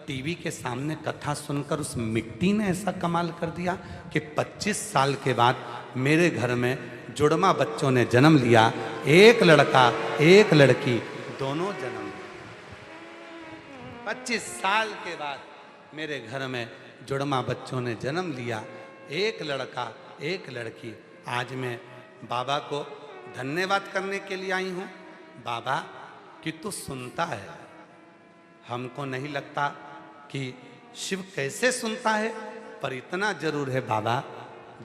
टीवी के सामने कथा सुनकर उस मिट्टी ने ऐसा कमाल कर दिया कि 25 साल के बाद मेरे घर में जुड़वा बच्चों ने जन्म लिया। एक लड़का एक लड़की, दोनों जन्म लिए। 25 साल के बाद मेरे घर में जुड़वा बच्चों ने जन्म लिया, एक लड़का एक लड़की। आज मैं बाबा को धन्यवाद करने के लिए आई हूँ। बाबा कि तू सुनता है, हमको नहीं लगता कि शिव कैसे सुनता है, पर इतना जरूर है बाबा,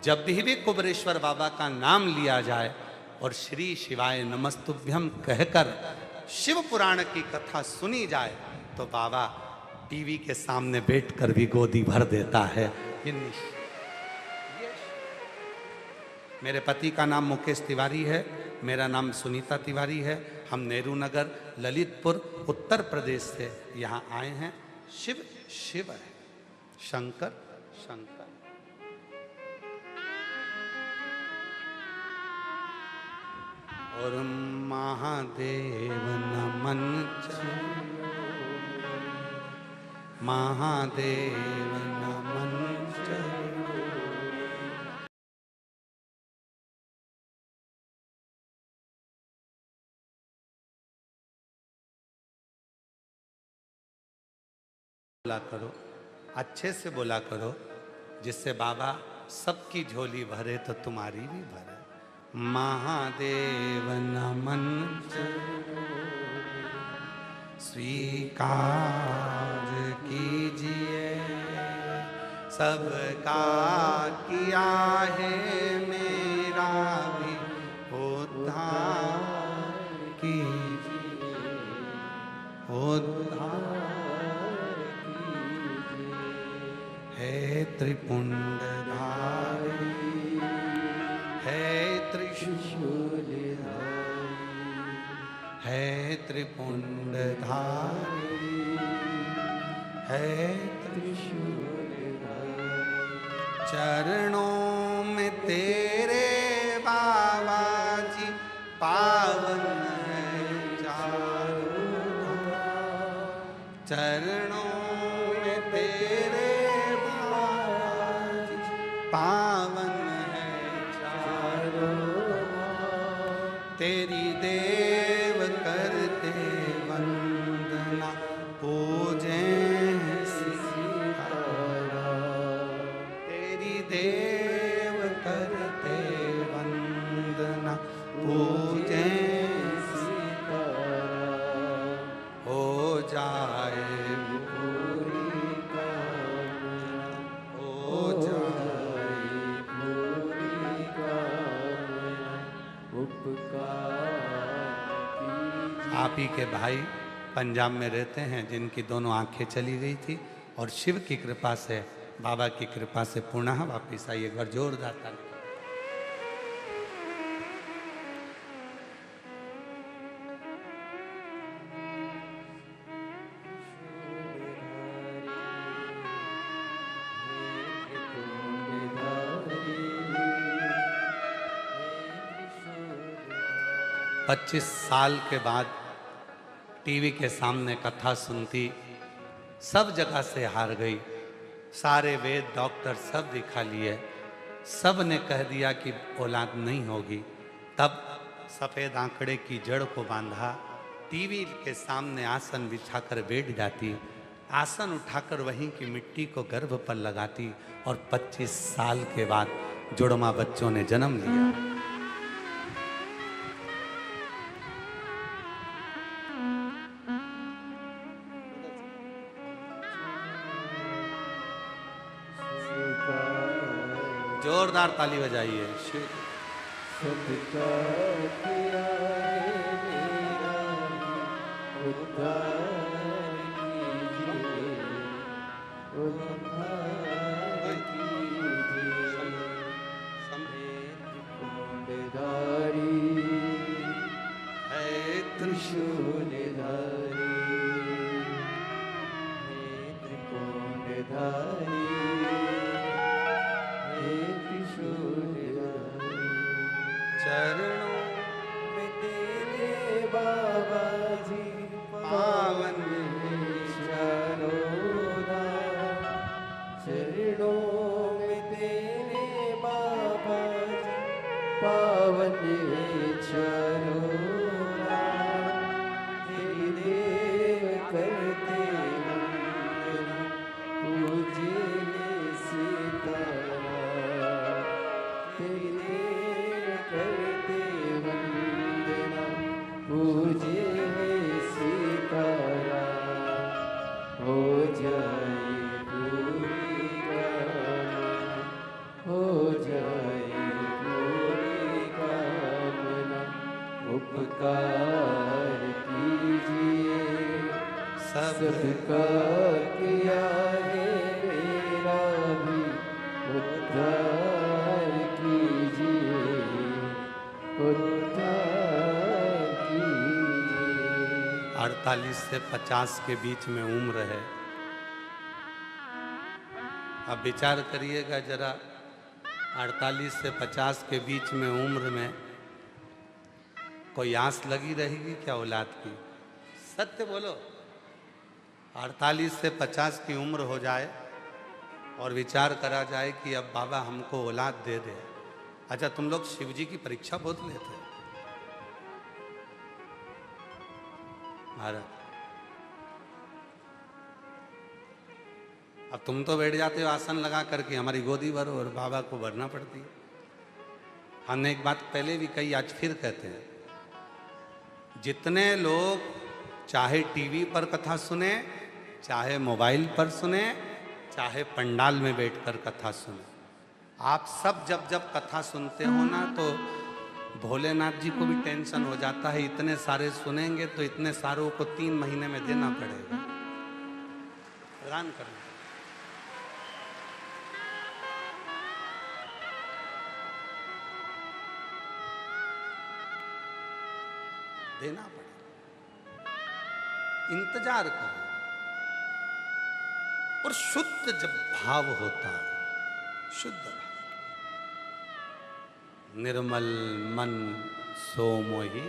जब भी कुबरेश्वर बाबा का नाम लिया जाए और श्री शिवाय नमस्तुभ्यम कहकर शिव पुराण की कथा सुनी जाए तो बाबा टीवी के सामने बैठकर भी गोदी भर देता है। मेरे पति का नाम मुकेश तिवारी है, मेरा नाम सुनीता तिवारी है। हम नेहरू नगर ललितपुर उत्तर प्रदेश से यहाँ आए हैं। शिव शिव है, शंकर शंकर। और महादेव नमन चलो, महादेव नमन चलो। बोला करो, अच्छे से बोला करो, जिससे बाबा सबकी झोली भरे तो तुम्हारी भी भरे। महादेव नमन स्वीकार कीजिए, सबका किया है मेरा भी उद्धार कीजिए, उद्धार है त्रिपुंडधारी, है त्रिशूलधारी, है त्रिपुंडधारी, है त्रिशूलधारी। चरणों में तेरे बाबा जी पावन है चारों धाम। चरणों में तेरे पावन है चारों, तेरी देव करते वंदना, पूजे सितारा। तेरी देव करते वंदना, पूजे सितारा। हो जाए पूरी कामना, हो जाए आप ही के भाई पंजाब में रहते हैं, जिनकी दोनों आंखें चली गई थी, और शिव की कृपा से, बाबा की कृपा से पुनः वापिस आई। एक बार जोरदार ताली। 25 साल के बाद टीवी के सामने कथा सुनती, सब जगह से हार गई। सारे वेद डॉक्टर सब दिखा लिए, सब ने कह दिया कि औलाद नहीं होगी। तब सफ़ेद आंकड़े की जड़ को बांधा, टीवी के सामने आसन बिछाकर बैठ जाती, आसन उठाकर वहीं की मिट्टी को गर्भ पर लगाती, और 25 साल के बाद जुड़वा बच्चों ने जन्म लिया। जोरदार ताली बजाइए। सबका किया है मेरा उद्धार कीजिए, उद्धार कीजिए। त्रिपुंडधारी है त्रिशूलधारी, है त्रिपुंडधारी, चरणों में तेरे बाबा जी पावन चारों धाम। चरणों में तेरे बाबा जी पावन चारों धाम। तेरी देव करते वंदना, पूजे सीताराम। तेरी करते वंदना, पूजे सीताराम। हो जाए पूरी कामना, हो जाए पूरी कामना। उपकार कीजिए, सबका किया है मेरा भी उद्धार कीजिए, उद्धार 48 से 50 के बीच में उम्र है। अब विचार करिएगा जरा, 48 से 50 के बीच में उम्र में कोई आस लगी रहेगी क्या औलाद की? सत्य बोलो। 48 से 50 की उम्र हो जाए और विचार करा जाए कि अब बाबा हमको औलाद दे दे। अच्छा, तुम लोग शिव जी की परीक्षा बहुत लेते महाराज। अब तुम तो बैठ जाते हो आसन लगा करके, हमारी गोदी भरो, और बाबा को भरना पड़ती है। हमने एक बात पहले भी कही, आज फिर कहते हैं, जितने लोग चाहे टीवी पर कथा सुने, चाहे मोबाइल पर सुने, चाहे पंडाल में बैठकर कथा सुने, आप सब जब जब कथा सुनते हो ना, तो भोलेनाथ जी को भी टेंशन हो जाता है, इतने सारे सुनेंगे तो इतने सारों को 3 महीने में देना पड़ेगा, प्रदान करना। देना पड़ेगा, इंतजार करो। और शुद्ध जब भाव होता है, शुद्ध भाव, निर्मल मन सो मोहि,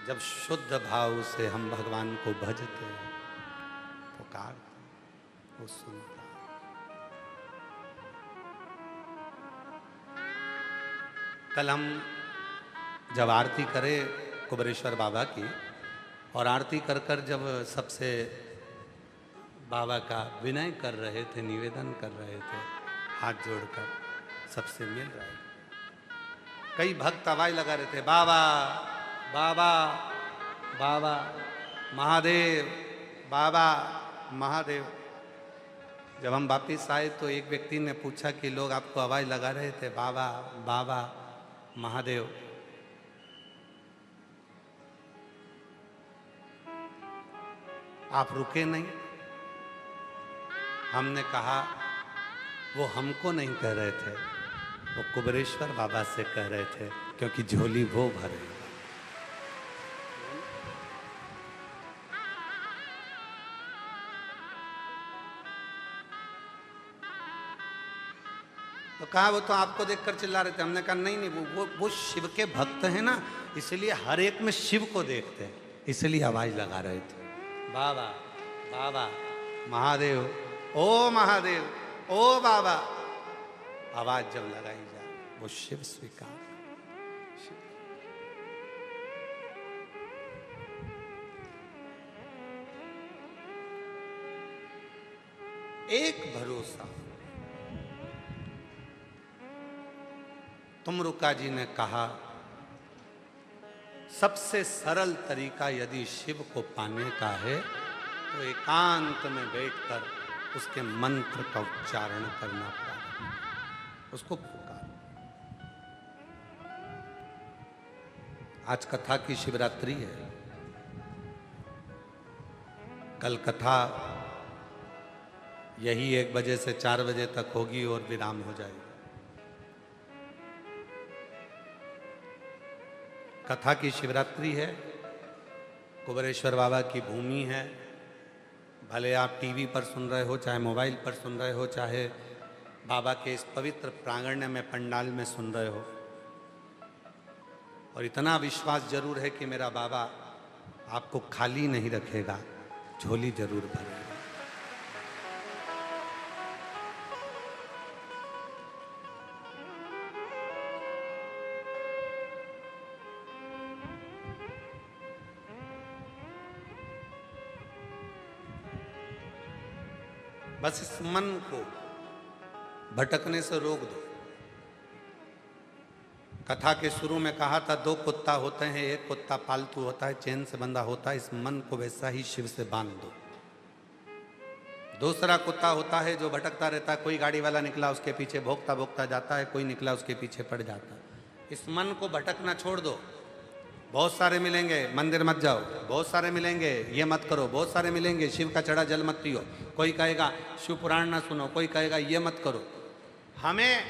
जब शुद्ध भाव से हम भगवान को भजते हैं, पुकारते, वो सुनता। कल हम जब आरती करे कुबेरेश्वर बाबा की, और आरती कर कर जब सबसे बाबा का विनय कर रहे थे, निवेदन कर रहे थे, हाथ जोड़कर सबसे मिल रहे थे, कई भक्त आवाज लगा रहे थे, बाबा बाबा बाबा महादेव, बाबा महादेव। जब हम वापिस आए तो एक व्यक्ति ने पूछा कि लोग आपको आवाज लगा रहे थे, बाबा बाबा महादेव। आप रुके नहीं। हमने कहा वो हमको नहीं कह रहे थे, वो कुबेरेश्वर बाबा से कह रहे थे, क्योंकि झोली वो भरे। तो कहा वो तो आपको देखकर चिल्ला रहे थे। हमने कहा नहीं नहीं, वो शिव के भक्त हैं ना, इसलिए हर एक में शिव को देखते हैं, इसलिए आवाज लगा रहे थे, बाबा बाबा महादेव, ओ महादेव, ओ बाबा। आवाज जब लगाई जाए वो शिव स्वीकार। एक भरोसा। तुमरुका जी ने कहा, सबसे सरल तरीका यदि शिव को पाने का है तो एकांत में बैठकर उसके मंत्र का उच्चारण करना पड़ेगा, उसको पुकार। आज कथा की शिवरात्रि है, कल कथा यही 1 बजे से 4 बजे तक होगी और विराम हो जाएगी। कथा की शिवरात्रि है, कुबेरेश्वर बाबा की भूमि है। भले आप टीवी पर सुन रहे हो, चाहे मोबाइल पर सुन रहे हो, चाहे बाबा के इस पवित्र प्रांगण में पंडाल में सुन रहे हो, और इतना विश्वास जरूर है कि मेरा बाबा आपको खाली नहीं रखेगा, झोली जरूर भरेगा। बस इस मन को भटकने से रोक दो। कथा के शुरू में कहा था 2 कुत्ता होते हैं, एक कुत्ता पालतू होता है, चैन से बंधा होता है। इस मन को वैसा ही शिव से बांध दो। दूसरा कुत्ता होता है जो भटकता रहता है, कोई गाड़ी वाला निकला उसके पीछे भोंकता भोंकता जाता है, कोई निकला उसके पीछे पड़ जाता है। इस मन को भटकना छोड़ दो। बहुत सारे मिलेंगे, मंदिर मत जाओ, बहुत सारे मिलेंगे, ये मत करो, बहुत सारे मिलेंगे, शिव का चढ़ा जल मत पियो, कोई कहेगा शिव पुराण ना सुनो, कोई कहेगा ये मत करो। हमें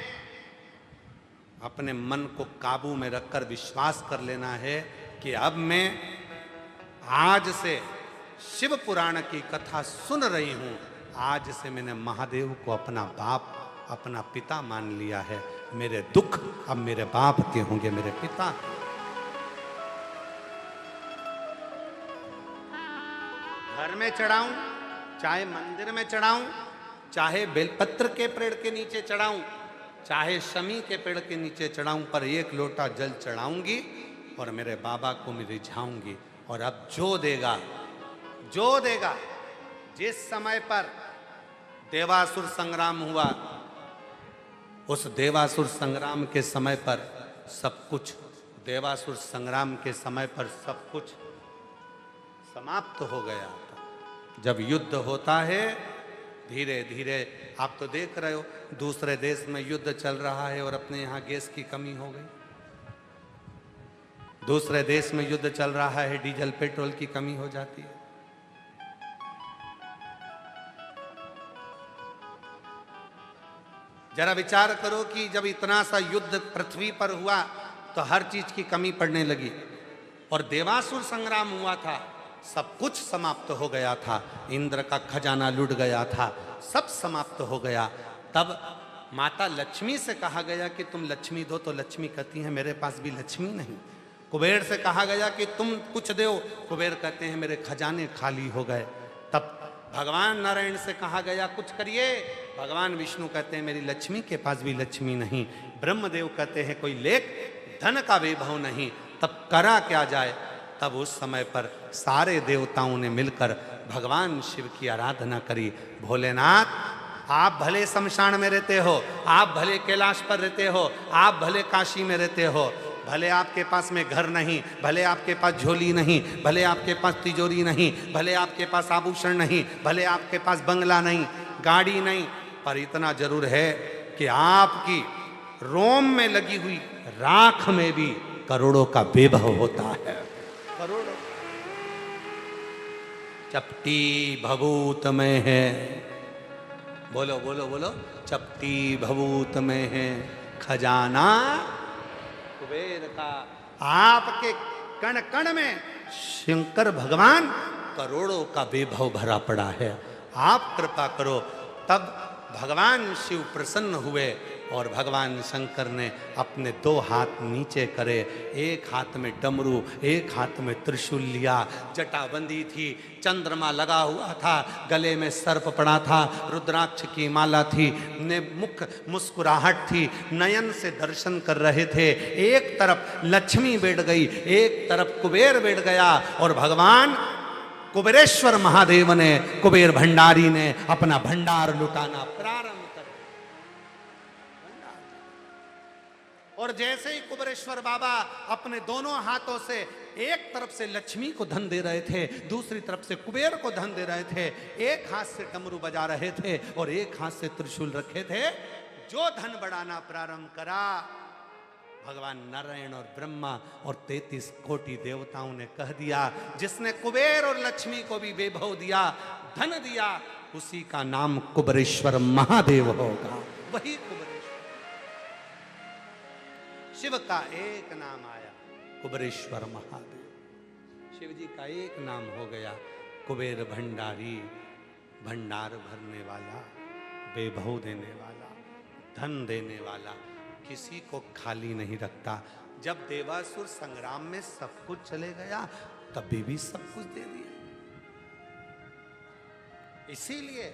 अपने मन को काबू में रखकर विश्वास कर लेना है कि अब मैं आज से शिव पुराण की कथा सुन रही हूं, आज से मैंने महादेव को अपना बाप, अपना पिता मान लिया है। मेरे दुख अब मेरे बाप के होंगे, मेरे पिता। घर में चढ़ाऊं, चाहे मंदिर में चढ़ाऊं, चाहे बेलपत्र के पेड़ के नीचे चढ़ाऊं, चाहे शमी के पेड़ के नीचे चढ़ाऊं, पर एक लोटा जल चढ़ाऊंगी और मेरे बाबा को मैं रिझाऊंगी। और अब जो देगा, जो देगा, जिस समय पर देवासुर संग्राम हुआ, उस देवासुर संग्राम के समय पर सब कुछ, देवासुर संग्राम के समय पर सब कुछ समाप्त हो गया था। जब युद्ध होता है धीरे धीरे, आप तो देख रहे हो दूसरे देश में युद्ध चल रहा है और अपने यहाँ गैस की कमी हो गई। दूसरे देश में युद्ध चल रहा है, डीजल पेट्रोल की कमी हो जाती है। जरा विचार करो कि जब इतना सा युद्ध पृथ्वी पर हुआ तो हर चीज की कमी पड़ने लगी, और देवासुर संग्राम हुआ था, सब कुछ समाप्त हो गया था, इंद्र का खजाना लुट गया था, सब समाप्त हो गया। तब माता लक्ष्मी से कहा गया कि तुम लक्ष्मी दो, तो लक्ष्मी कहती हैं मेरे पास भी लक्ष्मी नहीं। कुबेर से कहा गया कि तुम कुछ दो, कुबेर कहते हैं मेरे खजाने खाली हो गए। तब भगवान नारायण से कहा गया कुछ करिए, भगवान विष्णु कहते हैं मेरी लक्ष्मी के पास भी लक्ष्मी नहीं। ब्रह्मदेव कहते हैं कोई लेख धन का वैभव नहीं। तब करा क्या जाए? तब उस समय पर सारे देवताओं ने मिलकर भगवान शिव की आराधना करी। भोलेनाथ, आप भले शमशान में रहते हो, आप भले कैलाश पर रहते हो, आप भले काशी में रहते हो, भले आपके पास में घर नहीं, भले आपके पास झोली नहीं, भले आपके पास तिजोरी नहीं, भले आपके पास आभूषण नहीं, भले आपके पास बंगला नहीं, गाड़ी नहीं, पर इतना जरूर है कि आपकी रोम में लगी हुई राख में भी करोड़ों का वैभव होता है। करोड़ों। चपटी भभूत में है, बोलो बोलो बोलो, चपटी भभूत में है खजाना कुबेर का। आपके कण कण में शंकर भगवान करोड़ों का वैभव भरा पड़ा है। आप कृपा करो। तब भगवान शिव प्रसन्न हुए और भगवान शंकर ने अपने दो हाथ नीचे करे, एक हाथ में डमरू, एक हाथ में त्रिशूल लिया, जटाबंदी थी, चंद्रमा लगा हुआ था, गले में सर्प पड़ा था, रुद्राक्ष की माला थी, ने मुख मुस्कुराहट थी, नयन से दर्शन कर रहे थे। एक तरफ लक्ष्मी बैठ गई, एक तरफ कुबेर बैठ गया, और भगवान कुबेरेश्वर महादेव ने, कुबेर भंडारी ने अपना भंडार लुटाना प्रारंभ कर। और जैसे ही कुबेरेश्वर बाबा अपने दोनों हाथों से एक तरफ से लक्ष्मी को धन दे रहे थे, दूसरी तरफ से कुबेर को धन दे रहे थे, एक हाथ से डमरू बजा रहे थे और एक हाथ से त्रिशूल रखे थे, जो धन बढ़ाना प्रारंभ करा, भगवान नारायण और ब्रह्मा और 33 कोटि देवताओं ने कह दिया, जिसने कुबेर और लक्ष्मी को भी वैभव दिया, धन दिया, उसी का नाम कुबेरेश्वर महादेव होगा। वही कुबेरेश्वर। शिव का एक नाम आया, कुबेरेश्वर महादेव। शिव जी का एक नाम हो गया, कुबेर भंडारी, भंडार भरने वाला, वैभव देने वाला, धन देने वाला, किसी को खाली नहीं रखता। जब देवासुर संग्राम में सब कुछ चले गया, तभी भी सब कुछ दे दिया। इसीलिए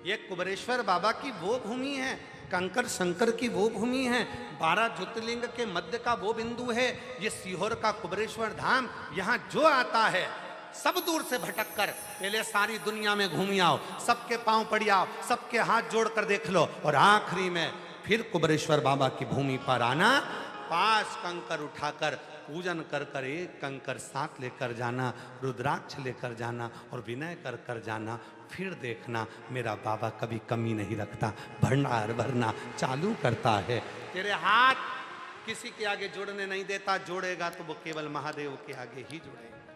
ये कुबेरेश्वर बाबा की वो भूमि है, कंकर शंकर की वो भूमि है, 12 ज्योतिर्लिंग के मध्य का वो बिंदु है। ये सीहोर का कुबेरेश्वर धाम, यहाँ जो आता है सब दूर से भटक कर पहले सारी दुनिया में घूम आओ, सबके पांव पड़ी आओ, सबके हाथ जोड़कर देख लो, और आखिरी में फिर कुबेरेश्वर बाबा की भूमि पर आना, 5 कंकर उठाकर पूजन कर कर एक कंकर साथ लेकर जाना, रुद्राक्ष लेकर जाना और विनय कर कर जाना। फिर देखना मेरा बाबा कभी कमी नहीं रखता, भंडार भरना चालू करता है। तेरे हाथ किसी के आगे जोड़ने नहीं देता, जोड़ेगा तो वो केवल महादेव के आगे ही जोड़ेगा।